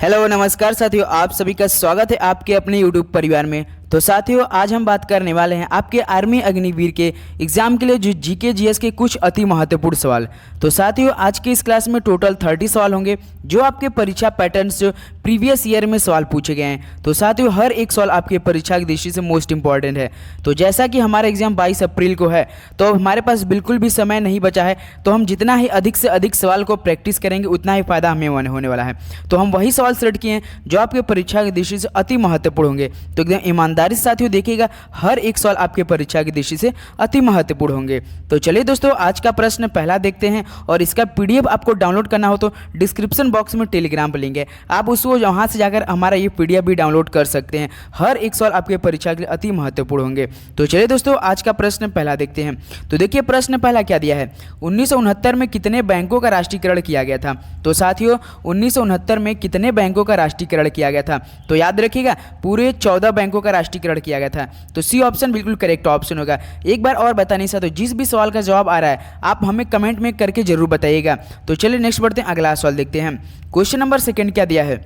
Hello नमस्कार साथियों, आप सभी का स्वागत है आपके अपने यूट्यूब परिवार में। तो साथियों, आज हम बात करने वाले हैं आपके आर्मी अग्निवीर के एग्जाम के लिए जो जीके जीएस के कुछ अति महत्वपूर्ण सवाल। तो साथियों, आज की इस क्लास में टोटल 30 सवाल होंगे जो आपके परीक्षा पैटर्न्स जो प्रीवियस ईयर में सवाल पूछे गए हैं। तो साथियों, हर एक सवाल आपके परीक्षा की दृष्टि से मोस्ट इंपॉर्टेंट है। तो जैसा कि हमारा एग्जाम 22 अप्रैल को है, तो हमारे पास बिल्कुल भी समय नहीं बचा है। तो हम जितना ही अधिक से अधिक सवाल को प्रैक्टिस करेंगे उतना ही फायदा हमें होने वाला है। तो हम वही सवाल सेलेक्ट किए हैं जो आपके परीक्षा की दृष्टि से अति महत्वपूर्ण होंगे। तो एकदम ईमानदारी से साथियों देखिएगा, हर एक सवाल आपके परीक्षा की दृष्टि से अति महत्वपूर्ण होंगे। तो चलिए दोस्तों, आज का प्रश्न पहला देखते हैं और इसका पीडीएफ आपको डाउनलोड करना हो तो डिस्क्रिप्शन बॉक्स में टेलीग्राम पर लिंक है, आप उसको वहां से जाकर हमारा ये पीडीएफ भी डाउनलोड कर सकते हैं। हर एक सवाल आपके परीक्षा के लिए अति महत्वपूर्ण होंगे। तो चलिए दोस्तों, आज का प्रश्न पहला देखते हैं। तो देखिए प्रश्न पहला क्या दिया है, 1969 में कितने बैंकों का राष्ट्रीयकरण किया गया था। तो साथियों, 1969 में कितने बैंकों का राष्ट्रीयकरण किया गया था। तो याद रखिएगा, पूरे 14 बैंकों का राष्ट्रीयकरण किया गया था। तो सी ऑप्शन बिल्कुल करेक्ट ऑप्शन होगा। एक बार और बताने से, तो जिस भी सवाल का जवाब आ रहा है आप हमें कमेंट में करके जरूर बताइएगा। तो चलिए नेक्स्ट बढ़ते हैं, अगला सवाल देखते हैं। क्वेश्चन नंबर सेकंड क्या दिया है,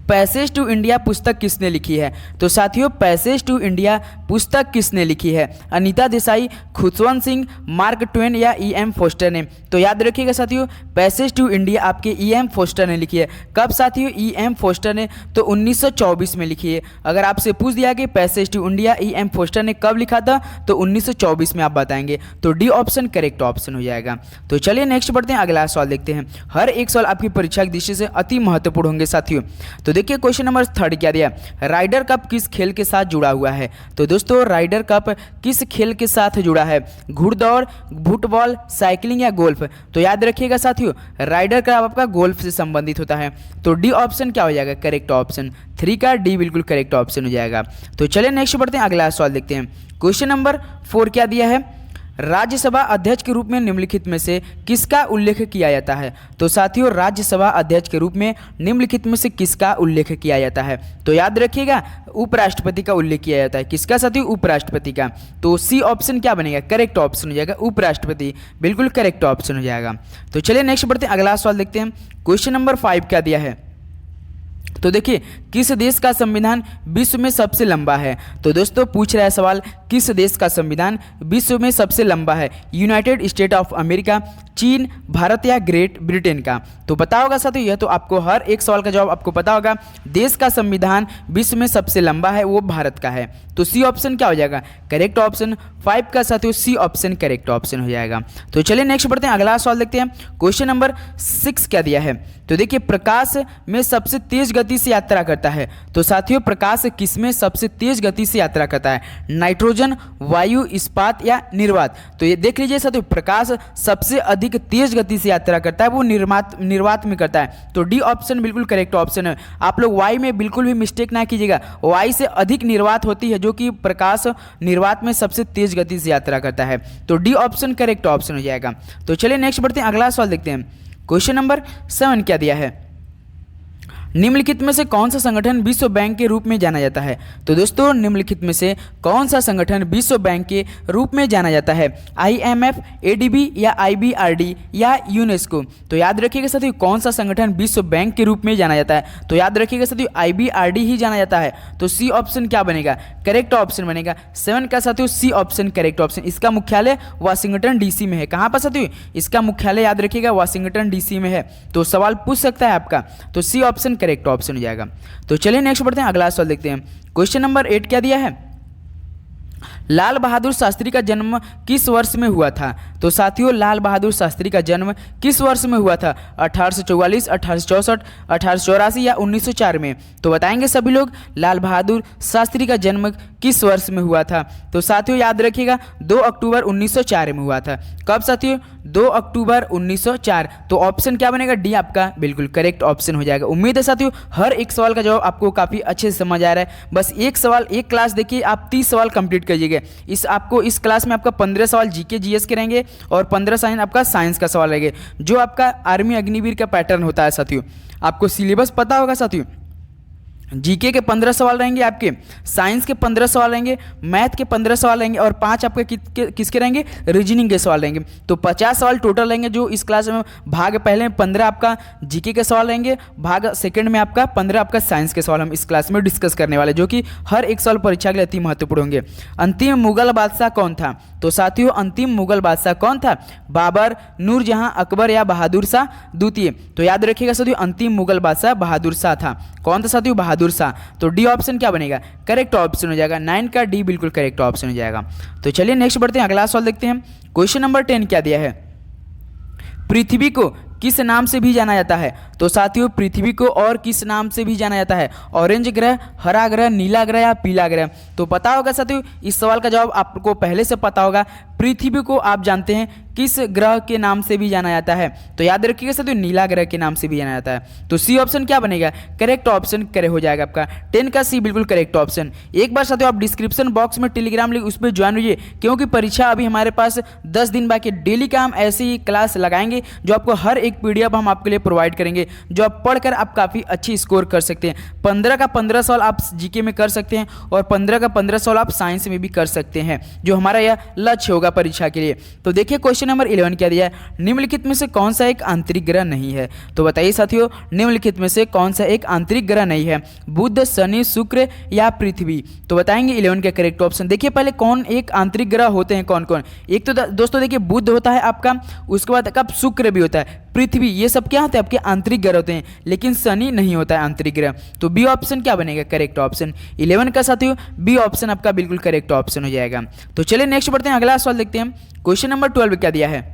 पैसेज टू इंडिया पुस्तक किसने लिखी है। तो साथियों, पैसेज टू इंडिया पुस्तक किसने लिखी है, अनीता देसाई, खुशवंत सिंह, मार्क ट्वेन या ई.एम. फोस्टर ने। तो याद रखिएगा साथियों, पैसेज टू इंडिया आपके ई.एम. फोस्टर ने लिखी है। कब साथियों, ई.एम. फोस्टर ने तो 1924 में लिखी है। अगर आपसे पूछ दिया कि passage to India E M. Forster ने कब लिखा था, तो 1924 में आप बताएंगे। तो डी ऑप्शन करेक्ट ऑप्शन हो जाएगा। तो चलिए नेक्स्ट बढ़ते हैं, अगला सवाल देखते हैं। हर एक सवाल आपकी परीक्षा की दृष्टि से अति महत्वपूर्ण होंगे साथियों। तो देखिए क्वेश्चन नंबर थर्ड क्या दिया, राइडर कप किस खेल के साथ जुड़ा हुआ है। तो दोस्तों, राइडर कप किस खेल के साथ जुड़ा है, घुड़दौड़, फुटबॉल, साइकिलिंग या गोल्फ। तो याद रखिएगा साथियों, राइडर कप आपका गोल्फ से संबंधित होता है। तो डी ऑप्शन क्या हो जाएगा, करेक्ट ऑप्शन 3 का डी बिल्कुल करेक्ट ऑप्शन हो जाएगा। तो चलिए नेक्स्ट बढ़ते हैं, अगला सवाल देखते हैं। क्वेश्चन नंबर 4 क्या दिया है, राज्यसभा अध्यक्ष के रूप में निम्नलिखित में से किसका उल्लेख किया जाता है। तो साथियों, राज्यसभा अध्यक्ष के रूप में निम्नलिखित में से किसका उल्लेख किया जाता है। तो याद रखिएगा, उपराष्ट्रपति का उल्लेख किया जाता है। किसका साथियों, उपराष्ट्रपति का। तो सी ऑप्शन क्या बनेगा, करेक्ट ऑप्शन हो जाएगा, उपराष्ट्रपति बिल्कुल करेक्ट ऑप्शन हो जाएगा। तो चलिए नेक्स्ट बढ़ते हैं, अगला सवाल देखते हैं। क्वेश्चन नंबर 5 क्या दिया है, तो देखिए किस देश का संविधान विश्व में सबसे लंबा है। तो दोस्तों पूछ रहा है सवाल, किस देश का संविधान विश्व में सबसे लंबा है, यूनाइटेड स्टेट ऑफ अमेरिका, चीन, भारत या ग्रेट ब्रिटेन का। तो पता होगा साथियों, यह तो आपको हर एक सवाल का जवाब आपको पता होगा। देश का संविधान विश्व में सबसे लंबा है वो भारत का है। तो सी ऑप्शन क्या हो जाएगा, करेक्ट ऑप्शन 5 का साथियों सी ऑप्शन करेक्ट ऑप्शन हो जाएगा। तो चलिए नेक्स्ट बढ़ते हैं, अगला सवाल देखते हैं। क्वेश्चन नंबर 6 क्या दिया है, तो देखिए प्रकाश में सबसे तेज गति से यात्रा करता है। तो साथियों, प्रकाश किस में सबसे तेज गति से यात्रा करता है, नाइट्रोजन, वायु, इस्पात या निर्वात। तो ये देख लीजिए साथियों, प्रकाश सबसे अधिक तेज गति से यात्रा करता है वो निर्वात में करता है। तो डी ऑप्शन बिल्कुल करेक्ट ऑप्शन है। आप लोग वाई में बिल्कुल भी मिस्टेक ना कीजिएगा, वाई से अधिक निर्वात होती है, जो कि प्रकाश निर्वात में सबसे तेज गति से यात्रा करता है। तो डी ऑप्शन करेक्ट ऑप्शन हो जाएगा। तो चलिए नेक्स्ट बढ़ते हैं, अगला सवाल देखते हैं। क्वेश्चन नंबर 7 क्या दिया है, निम्नलिखित में से कौन सा संगठन विश्व बैंक के रूप में जाना जाता है। तो दोस्तों, निम्नलिखित में से कौन सा संगठन विश्व बैंक के रूप में जाना जाता है, IMF, ADB या IBRD या यूनेस्को। तो याद रखिएगा साथियों, कौन सा संगठन विश्व बैंक के रूप में जाना जाता है। तो याद रखिएगा साथियों, IBRD ही जाना जाता है। तो सी ऑप्शन क्या बनेगा, करेक्ट ऑप्शन बनेगा 7 का साथियों सी ऑप्शन करेक्ट ऑप्शन। इसका मुख्यालय वाशिंगटन DC में है। कहाँ पर साथियों, इसका मुख्यालय याद रखिएगा वाशिंगटन DC में है। तो सवाल पूछ सकता है आपका, तो सी ऑप्शन करेक्ट ऑप्शन हो जाएगा। तो चलिए नेक्स्ट बढ़ते हैं, अगला सवाल देखते हैं। क्वेश्चन नंबर 8 क्या दिया है, लाल बहादुर शास्त्री का जन्म किस वर्ष में हुआ था। तो साथियों, लाल बहादुर शास्त्री का जन्म किस वर्ष में हुआ था, 1844, 1864, 1884 या 1904 में। तो बताएंगे सभी लोग, लाल बहादुर शास्त्री का जन्म किस वर्ष में हुआ था। तो साथियों याद रखिएगा, 2 अक्टूबर 1904 में हुआ था। कब साथियों, 2 अक्टूबर 1904। तो ऑप्शन क्या बनेगा, डी आपका बिल्कुल करेक्ट ऑप्शन हो जाएगा। उम्मीद है साथियों हर एक सवाल का जवाब आपको काफ़ी अच्छे से समझ आ रहा है। बस एक सवाल एक क्लास देखिए, आप 30 सवाल कंप्लीट करिएगा। इस क्लास में आपका 15 सवाल जीके जीएस के रहेंगे और 15 साइंस आपका साइंस का सवाल रहेंगे, जो आपका आर्मी अग्निवीर का पैटर्न होता है साथियों। आपको सिलेबस पता होगा साथियों, जीके के 15 सवाल रहेंगे आपके, साइंस के 15 सवाल रहेंगे, मैथ के 15 सवाल रहेंगे और 5 आपके किसके रहेंगे, रीजनिंग के सवाल रहेंगे। तो 50 सवाल टोटल रहेंगे जो इस क्लास में। भाग पहले में 15 आपका जीके के सवाल रहेंगे, भाग सेकंड में आपका 15 आपका साइंस के सवाल हम इस क्लास में डिस्कस करने वाले, जो कि हर एक सवाल परीक्षा के लिए अति महत्वपूर्ण होंगे। अंतिम मुगल बादशाह कौन था? तो साथियों अंतिम मुगल बादशाह कौन था? बाबर, नूरजहां, अकबर या बहादुर शाह द्वितीय? तो याद रखिएगा साथियों, अंतिम मुगल बादशाह बहादुर शाह था। कौन था साथियों? बहादुर शाह। तो डी ऑप्शन क्या बनेगा? करेक्ट ऑप्शन हो जाएगा। 9 का डी बिल्कुल करेक्ट ऑप्शन हो जाएगा। तो चलिए नेक्स्ट बढ़ते हैं, अगला सवाल देखते हैं। क्वेश्चन नंबर 10 क्या दिया है? पृथ्वी को किस नाम से भी जाना जाता है? तो साथियों पृथ्वी को और किस नाम से भी जाना जाता है? ऑरेंज ग्रह, हरा ग्रह, नीला ग्रह या पीला ग्रह? तो पता होगा साथियों, इस सवाल का जवाब आपको पहले से पता होगा। पृथ्वी को आप जानते हैं किस ग्रह के नाम से भी जाना जाता है? तो याद रखिएगा साथियों, नीला ग्रह के नाम से भी जाना जाता है। तो सी ऑप्शन क्या बनेगा? करेक्ट ऑप्शन करे हो जाएगा आपका। 10 का सी बिल्कुल करेक्ट ऑप्शन। एक बार साथियों आप डिस्क्रिप्शन बॉक्स में टेलीग्राम लिंक उस पर ज्वाइन होइए, क्योंकि परीक्षा अभी हमारे पास 10 दिन बाकी। डेली का हम ऐसे ही क्लास लगाएंगे जो आपको हर एक पीडीएफ हम आपके लिए प्रोवाइड करेंगे, जो आप पढ़कर आप काफ़ी अच्छी स्कोर कर सकते हैं। 15 का 15 सवाल आप जीके में कर सकते हैं और 15 का 15 सवाल आप साइंस में भी कर सकते हैं, जो हमारा यह लक्ष्य होगा परीक्षा के लिए। तो देखिए क्वेश्चन नंबर 11 क्या दिया है? निम्नलिखित में से कौन सा एक आंतरिक ग्रह नहीं है? तो बताइए साथियों, निम्नलिखित में से कौन सा एक आंतरिक ग्रह नहीं है? बुध, शनि, शुक्र या पृथ्वी? तो बताएंगे 11 का करेक्ट ऑप्शन। देखिए पहले कौन एक आंतरिक ग्रह होते हैं, कौन कौन? एक तो दोस्तों देखिए बुध होता है आपका, उसके बाद कब शुक्र भी होता है, पृथ्वी, ये सब क्या होते हैं आपके आंतरिक ग्रह होते हैं, लेकिन शनि नहीं होता है आंतरिक ग्रह। तो बी ऑप्शन क्या बनेगा? Correct option. 11 का साथियों बी ऑप्शन आपका बिल्कुल करेक्ट ऑप्शन हो जाएगा। तो चलिए नेक्स्ट बढ़ते हैं, अगला सवाल देखते हैं। क्वेश्चन नंबर 12 क्या दिया है?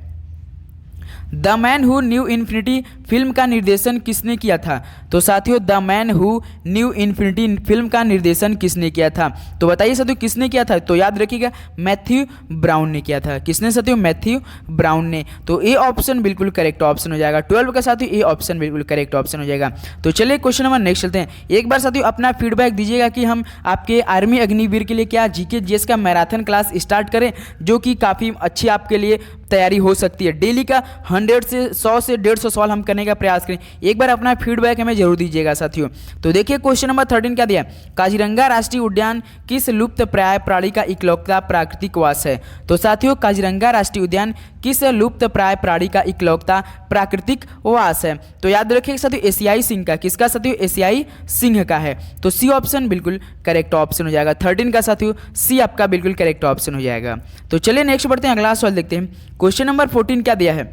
The man who knew infinity film का निर्देशन किसने किया था? तो साथियों the man who knew infinity film का निर्देशन किसने किया था? तो बताइए साथियों किसने किया था? तो याद रखिएगा मैथ्यू ब्राउन ने किया था। किसने साथियों? मैथ्यू ब्राउन ने। तो ए ऑप्शन बिल्कुल करेक्ट ऑप्शन हो जाएगा। 12 का साथियों ए ऑप्शन बिल्कुल करेक्ट ऑप्शन हो जाएगा। तो चलिए क्वेश्चन नंबर नेक्स्ट चलते हैं। एक बार साथियों अपना फीडबैक दीजिएगा कि हम आपके आर्मी अग्निवीर के लिए क्या जीके जीएस का मैराथन क्लास स्टार्ट करें, जो कि काफ़ी अच्छी आपके लिए तैयारी हो सकती है। डेली का 100 से 100 से 150 सवाल हम करने का प्रयास करें। एक बार अपना फीडबैक हमें जरूर दीजिएगा साथियों। तो देखिए क्वेश्चन नंबर 13 क्या दिया? काजीरंगा राष्ट्रीय उद्यान किस लुप्त प्राय प्राणी का इकलौता प्राकृतिक वास है? तो साथियों काजीरंगा राष्ट्रीय उद्यान किस लुप्त प्राय प्राणी का इकलौता प्राकृतिक वास है? तो याद रखिए साथियों एशियाई सिंह का। किसका साथियों? एशियाई सिंह का है। तो सी ऑप्शन बिल्कुल करेक्ट ऑप्शन हो जाएगा। 13 का साथियों सी आपका बिल्कुल करेक्ट ऑप्शन हो जाएगा। तो चलिए नेक्स्ट बढ़ते हैं, अगला सवाल देखते हैं। क्वेश्चन नंबर 14 क्या दिया है?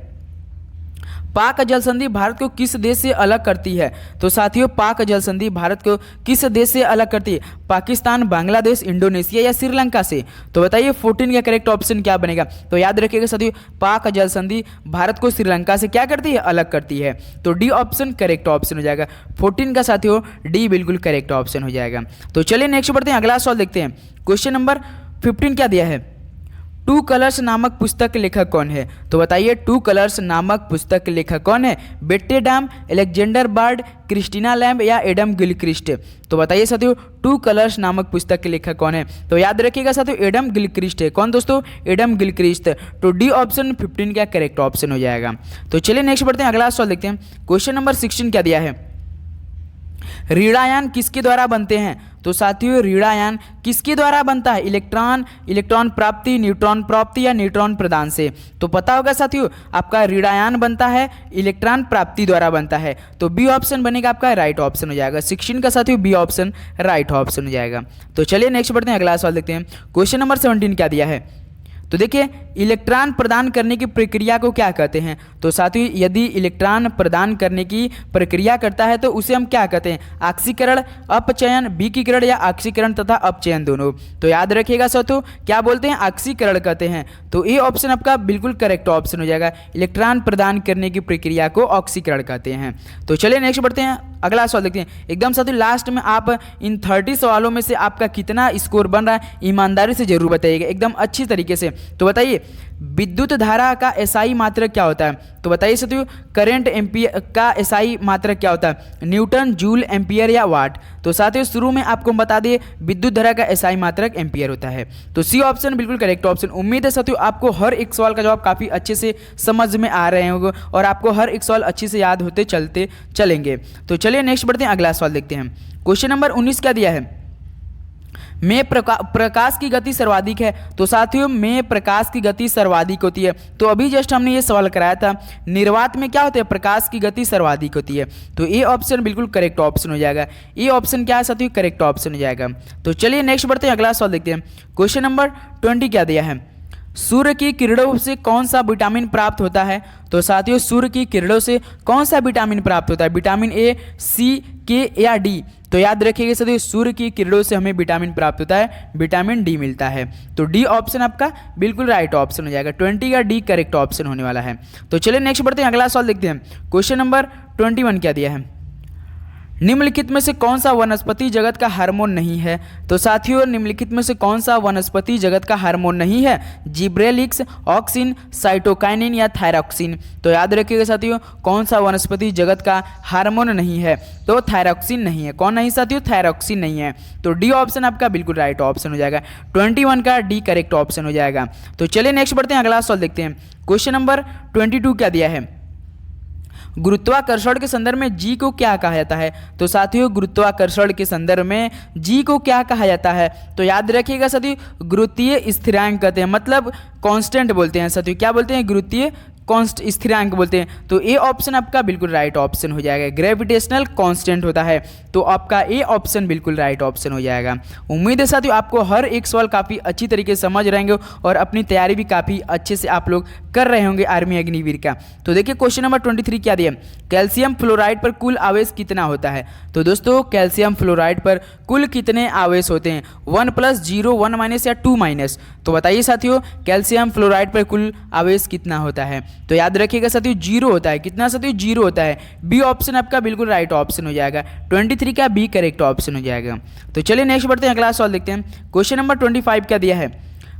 पाक जल संधि भारत को किस देश से अलग करती है? तो साथियों पाक जल संधि भारत को किस देश से अलग करती है? पाकिस्तान, बांग्लादेश, इंडोनेशिया या श्रीलंका से? तो बताइए 14 का करेक्ट ऑप्शन क्या बनेगा? तो याद रखिएगा साथियों पाक जल संधि भारत को श्रीलंका से क्या करती है? अलग करती है। तो डी ऑप्शन करेक्ट ऑप्शन हो जाएगा। 14 का साथियों डी बिल्कुल करेक्ट ऑप्शन हो जाएगा। तो चलिए नेक्स्ट बढ़ते हैं, अगला सवाल देखते हैं। क्वेश्चन नंबर 15 क्या दिया है? टू कलर्स नामक पुस्तक के लेखक कौन है? तो बताइए टू कलर्स नामक पुस्तक के लेखक कौन है? Bette Dam, Alexander Bard, Christina Lamb या एडम गिलक्रिस्ट? तो बताइए साथियों टू कलर्स नामक पुस्तक के लेखक कौन है? तो याद रखिएगा साथियों एडम गिलक्रिस्ट है। कौन दोस्तों? Adam Gilchrist. तो डी ऑप्शन 15 का करेक्ट ऑप्शन हो जाएगा। तो चलिए नेक्स्ट बढ़ते हैं, अगला सवाल देखते हैं। क्वेश्चन नंबर 16 क्या दिया है? ऋणायान किसके द्वारा बनते हैं? तो साथियों ऋणायान किसके द्वारा बनता है? इलेक्ट्रॉन प्राप्ति, न्यूट्रॉन प्राप्ति या न्यूट्रॉन प्रदान से? तो पता होगा साथियों आपका ऋणायान बनता है इलेक्ट्रॉन प्राप्ति द्वारा बनता है। तो बी ऑप्शन बनेगा आपका राइट ऑप्शन हो जाएगा। 16 का साथियों बी ऑप्शन राइट ऑप्शन हो जाएगा। तो चलिए नेक्स्ट बढ़ते हैं, अगला सवाल देखते हैं। क्वेश्चन नंबर 17 क्या दिया है? तो देखिए इलेक्ट्रॉन प्रदान करने की प्रक्रिया को क्या कहते हैं? तो साथियों यदि इलेक्ट्रॉन प्रदान करने की प्रक्रिया करता है तो उसे हम क्या कहते हैं? ऑक्सीकरण, अपचयन, विकिरण या ऑक्सीकरण तथा अपचयन दोनों? तो याद रखिएगा साथियों क्या बोलते हैं? ऑक्सीकरण कहते हैं। तो ये ऑप्शन आपका बिल्कुल करेक्ट ऑप्शन हो जाएगा। इलेक्ट्रॉन प्रदान करने की प्रक्रिया को ऑक्सीकरण कहते हैं। तो चलिए नेक्स्ट बढ़ते हैं, अगला सवाल देखते हैं। एकदम साथियों लास्ट में आप इन 30 सवालों में से आपका कितना स्कोर बन रहा है ईमानदारी से जरूर बताइएगा, एकदम अच्छी तरीके से। तो बताइए विद्युत धारा का एसआई मात्रक क्या होता है? तो बताइए साथियों करंट एम्पियर का एसआई मात्रक क्या होता है, न्यूटन, जूल, एम्पियर या वाट। तो साथियों शुरू में आपको बता दिए विद्युत धारा का एसआई मात्रक एम्पियर होता है। तो सी ऑप्शन बिल्कुल करेक्ट ऑप्शन। उम्मीद है साथियों आपको हर एक सवाल का जवाब काफी अच्छे से समझ में आ रहे होंगे और आपको हर एक सवाल अच्छे से याद होते चलते चलेंगे। तो चलिए नेक्स्ट बढ़ते हैं, अगला सवाल देखते हैं। क्वेश्चन नंबर 19 क्या दिया है, में प्रकाश की गति सर्वाधिक है। तो साथियों में प्रकाश की गति सर्वाधिक होती है। तो अभी जस्ट हमने ये सवाल कराया था, निर्वात में क्या होता है, प्रकाश की गति सर्वाधिक होती है। तो ए ऑप्शन बिल्कुल करेक्ट ऑप्शन हो जाएगा। ए ऑप्शन क्या है साथियों, करेक्ट ऑप्शन हो जाएगा। तो चलिए नेक्स्ट बढ़ते हैं, अगला सवाल देखते हैं। क्वेश्चन नंबर 20 क्या दिया है, सूर्य की किरणों से कौन सा विटामिन प्राप्त होता है। तो साथियों सूर्य की किरणों से कौन सा विटामिन प्राप्त होता है, विटामिन ए, सी, के या डी। तो याद रखिएगा साथियों सूर्य की किरणों से हमें विटामिन प्राप्त होता है, विटामिन डी मिलता है। तो डी ऑप्शन आपका बिल्कुल राइट ऑप्शन हो जाएगा। 20 का डी करेक्ट ऑप्शन होने वाला है। तो चलिए नेक्स्ट बढ़ते हैं, अगला सवाल देखते हैं। क्वेश्चन नंबर 21 क्या दिया है, निम्नलिखित में से कौन सा वनस्पति जगत का हार्मोन नहीं है। तो साथियों निम्नलिखित में से कौन सा वनस्पति जगत का हार्मोन नहीं है, जिब्रेलिक्स, ऑक्सिन, साइटोकाइनिन या थायरॉक्सिन। तो याद रखिएगा साथियों कौन सा वनस्पति जगत का हार्मोन नहीं है, तो थायरॉक्सिन नहीं है। कौन नहीं साथियों, थायरॉक्सिन नहीं है। तो डी ऑप्शन आपका बिल्कुल राइट ऑप्शन हो जाएगा। 21 का डी करेक्ट ऑप्शन हो जाएगा। तो चलिए नेक्स्ट बढ़ते हैं, अगला सवाल देखते हैं। क्वेश्चन नंबर 22 क्या दिया है, गुरुत्वाकर्षण के संदर्भ में जी को क्या कहा जाता है। तो साथियों गुरुत्वाकर्षण के संदर्भ में जी को क्या कहा जाता है, तो याद रखिएगा साथियों गुरुत्वीय स्थिरांक कहते हैं, मतलब कांस्टेंट बोलते हैं साथियों। क्या बोलते हैं, गुरुत्वीय कॉन्स्ट स्थिरांक बोलते हैं। तो ए ऑप्शन आपका बिल्कुल राइट ऑप्शन हो जाएगा। ग्रेविटेशनल कांस्टेंट होता है, तो आपका ए ऑप्शन बिल्कुल राइट ऑप्शन हो जाएगा। उम्मीद है साथियों आपको हर एक सवाल काफ़ी अच्छी तरीके से समझ रहेंगे और अपनी तैयारी भी काफ़ी अच्छे से आप लोग कर रहे होंगे आर्मी अग्निवीर का। तो देखिए क्वेश्चन नंबर 23 क्या दिया, कैल्शियम फ्लोराइड पर कुल आवेश कितना होता है। तो दोस्तों कैल्शियम फ्लोराइड पर कुल कितने आवेश होते हैं, 1 + 0, 1 - या 2 - तो बताइए साथियों कैल्शियम फ्लोराइड पर कुल आवेश कितना होता है। तो याद रखिएगा साथियों 0 होता है। कितना साथियों, 0 होता है। बी ऑप्शन आपका बिल्कुल राइट ऑप्शन हो जाएगा। 23 का बी करेक्ट ऑप्शन हो जाएगा। तो चलिए नेक्स्ट बढ़ते हैं, अगला सवाल देखते हैं। क्वेश्चन नंबर 25 क्या दिया है,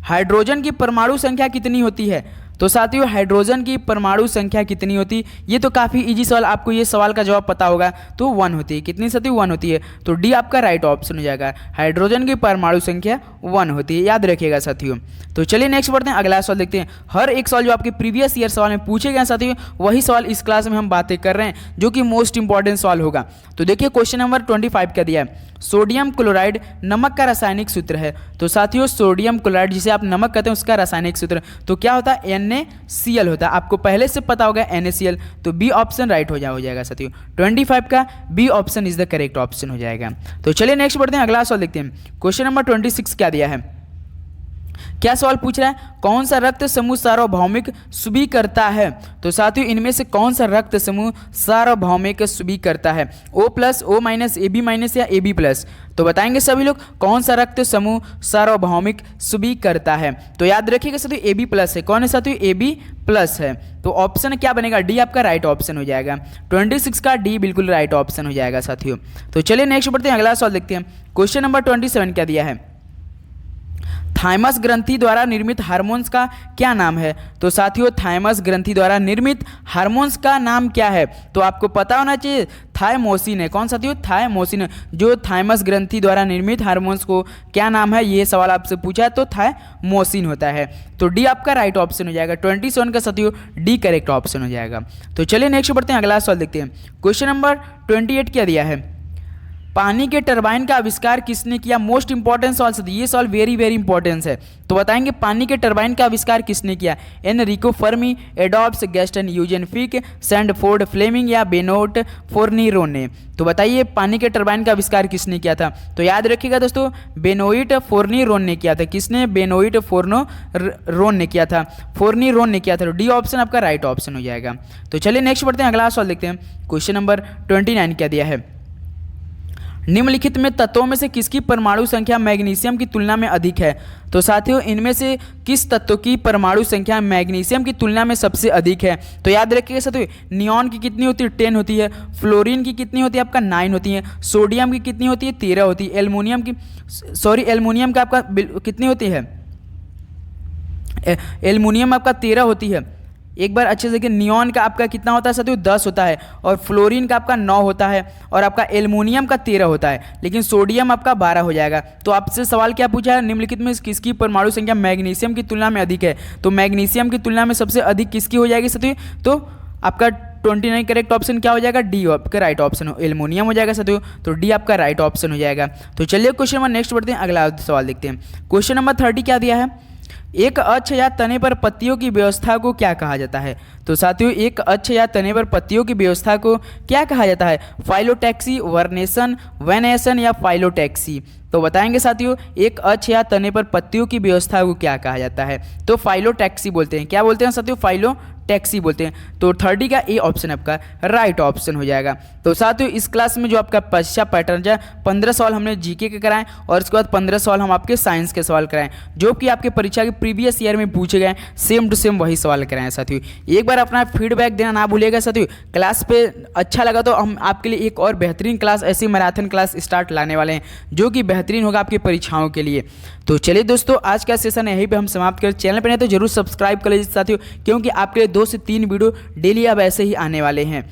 हाइड्रोजन की परमाणु संख्या कितनी होती है। तो साथियों हाइड्रोजन की परमाणु संख्या कितनी होती, ये तो काफ़ी इजी सवाल, आपको ये सवाल का जवाब पता होगा। तो 1 होती है। कितनी साथियों, 1 होती है। तो डी आपका राइट ऑप्शन हो जाएगा। हाइड्रोजन की परमाणु संख्या 1 होती है, याद रखिएगा साथियों। तो चलिए नेक्स्ट बढ़ते हैं, अगला सवाल देखते हैं। हर एक सवाल जो आपके प्रीवियस ईयर सवाल में पूछे गए साथियों वही सवाल इस क्लास में हम बातें कर रहे हैं, जो कि मोस्ट इंपॉर्टेंट सवाल होगा। तो देखिए क्वेश्चन नंबर 25 क्या दिया है, सोडियम क्लोराइड नमक का रासायनिक सूत्र है। तो साथियों सोडियम क्लोराइड जिसे आप नमक कहते हैं उसका रासायनिक सूत्र तो क्या होता है, NaCl होता है। आपको पहले से पता होगा NaCl। तो बी ऑप्शन राइट हो जाएगा साथियों। 25 का B option is the correct option हो जाएगा। तो चलिए नेक्स्ट बढ़ते हैं, अगला सवाल देखते हैं। क्वेश्चन नंबर 26 क्या दिया है, क्या सवाल पूछ रहा है, कौन सा रक्त समूह सार्वभौमिक सुबी करता है। तो साथियों इनमें से कौन सा रक्त समूह सार्वभौमिक सुबी करता है, O+, O-, AB- या AB+। तो बताएंगे सभी लोग कौन सा रक्त समूह सार्वभौमिक सुबी करता है। तो याद रखिएगा साथियों AB+ है। कौन है साथियों, AB+ है। तो ऑप्शन क्या बनेगा, डी आपका राइट ऑप्शन हो जाएगा। 26 का डी बिल्कुल राइट ऑप्शन हो जाएगा साथियों। तो चलिए नेक्स्ट बढ़ते हैं, अगला सवाल देखते हैं। क्वेश्चन नंबर 27 क्या दिया है, थाइमस ग्रंथि द्वारा निर्मित हार्मोन्स का क्या नाम है। तो साथियों थाइमस ग्रंथि द्वारा निर्मित हार्मोन्स का नाम क्या है, तो आपको पता होना चाहिए थायमोसिन है। कौन साथियों, थायमोसिन। जो थाइमस ग्रंथि द्वारा निर्मित हार्मोन्स को क्या नाम है, ये सवाल आपसे पूछा है, तो थायमोसिन होता है। तो डी आपका राइट ऑप्शन हो जाएगा। 27 का साथियों डी करेक्ट ऑप्शन हो जाएगा। तो चलिए नेक्स्ट बढ़ते हैं, अगला सवाल देखते हैं। क्वेश्चन नंबर 28 क्या दिया है, पानी के टरबाइन का आविष्कार किसने किया। मोस्ट इंपॉर्टेंट सवाल से ये सवाल वेरी इंपॉर्टेंट है। तो बताएंगे पानी के टरबाइन का आविष्कार किसने किया, एनरिको फर्मी, एडॉप्स गैस्टन यूजेनफिक, सैंडफोर्ड फ्लेमिंग या बेनोट फोर्नीरोन ने। तो बताइए पानी के टरबाइन का आविष्कार किसने किया था। तो याद रखिएगा दोस्तों बेनोइट फोर्नीरोन ने किया था। किसने, बेनोइट फोर्नीरोन ने किया था, फोर्नीरोन ने किया था। तो डी ऑप्शन आपका राइट ऑप्शन हो जाएगा। तो चलिए नेक्स्ट बढ़ते हैं, अगला सवाल देखते हैं। क्वेश्चन नंबर 29 क्या दिया है, निम्नलिखित में तत्वों में से किसकी परमाणु संख्या मैग्नीशियम की तुलना में अधिक है। तो साथियों इनमें से किस तत्व की परमाणु संख्या मैग्नीशियम की तुलना में सबसे अधिक है। तो याद रखिएगा साथियों नियॉन की कितनी होती है, 10 होती है। फ्लोरीन की कितनी होती है, आपका 9 होती है। सोडियम की कितनी होती है, 13 होती है। एल्युमिनियम का आपका कितनी होती है, एल्युमिनियम आपका 13 होती है। एक बार अच्छे से देखिए, नियॉन का आपका कितना होता है साथियों 10 होता है, और फ्लोरीन का आपका 9 होता है, और आपका एल्युमिनियम का 13 होता है, लेकिन सोडियम आपका 12 हो जाएगा। तो आपसे सवाल क्या पूछा है, निम्नलिखित में किसकी परमाणु संख्या मैग्नीशियम की तुलना में अधिक है? तो मैग्नीशियम की तुलना में सबसे अधिक किसकी हो जाएगी साथियों? तो आपका 29 करेक्ट ऑप्शन क्या हो जाएगा? डी आपका राइट ऑप्शन हो, एल्युमिनियम हो जाएगा साथियों। तो डी आपका राइट ऑप्शन हो जाएगा। तो चलिए क्वेश्चन नंबर नेक्स्ट बढ़ते हैं, अगला सवाल देखते हैं। क्वेश्चन नंबर 30 क्या दिया है? एक अक्ष या तने पर पत्तियों की व्यवस्था को क्या कहा जाता है? तो साथियों, एक अक्ष या तने पर पत्तियों की व्यवस्था को क्या कहा जाता है? फाइलोटैक्सी, वर्नेशन, वेनेशन या फाइलोटैक्सी? तो बताएंगे साथियों, एक अक्ष या तने पर पत्तियों की व्यवस्था को क्या कहा जाता है? तो फाइलोटैक्सी बोलते हैं। क्या बोलते हैं साथियों? फाइलोटैक्सी बोलते हैं। तो 30 का ए ऑप्शन आपका राइट ऑप्शन हो जाएगा। तो साथियों, इस क्लास में जो आपका परीक्षा पैटर्न है, 15 सवाल हमने जीके के कराएं, और इसके बाद 15 सवाल हम आपके साइंस के सवाल कराएं, जो कि आपके परीक्षा के प्रीवियस ईयर में पूछे गए, सेम टू सेम वही सवाल कराएं साथियों। एक बार अपना फीडबैक देना ना भूलिएगा साथियों। क्लास पे अच्छा लगा तो हम आपके लिए एक और बेहतरीन क्लास, ऐसी मैराथन क्लास स्टार्ट लाने वाले हैं, जो कि बेहतरीन होगा आपकी परीक्षाओं के लिए। तो चलिए दोस्तों, आज का सेशन यहीं पे हम समाप्त करें। चैनल पर नहीं तो जरूर सब्सक्राइब कर लीजिए साथियों, क्योंकि आपके लिए 2 से 3 वीडियो डेली अब ऐसे ही आने वाले हैं।